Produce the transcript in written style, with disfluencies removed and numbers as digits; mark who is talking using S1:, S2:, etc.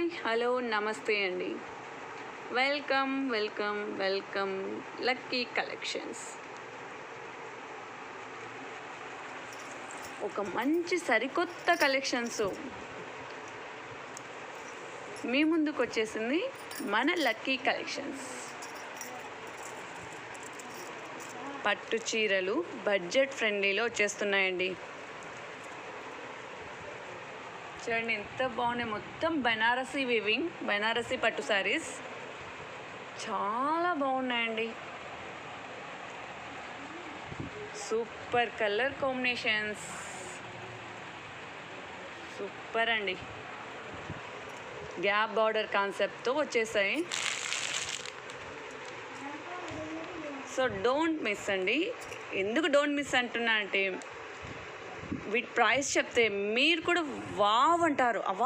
S1: Hi hello నమస్తే అండి. Welcome welcome welcome lucky collections. ఒక మంచి సరికొత్త కలెక్షన్స్ మీ ముందుకు వచ్చేసింది మన లక్కీ కలెక్షన్స్. పట్టు చీరలు బడ్జెట్ ఫ్రెండ్లీలో వచ్చేస్తున్నాయండి. చూడండి ఎంత బాగున్నాయి. మొత్తం బెనారసీ వీవింగ్, బెనారసీ పట్టు శారీస్ చాలా బాగున్నాయండి. సూపర్ కలర్ కాంబినేషన్స్, సూపర్ అండి. గ్యాప్ బార్డర్ కాన్సెప్ట్తో వచ్చేసాయి. సో డోంట్ మిస్ అండి. ఎందుకు డోంట్ మిస్ అంటున్నా అంటే వీటి ప్రైస్ చెప్తే మీరు కూడా వావ్ అంటారు.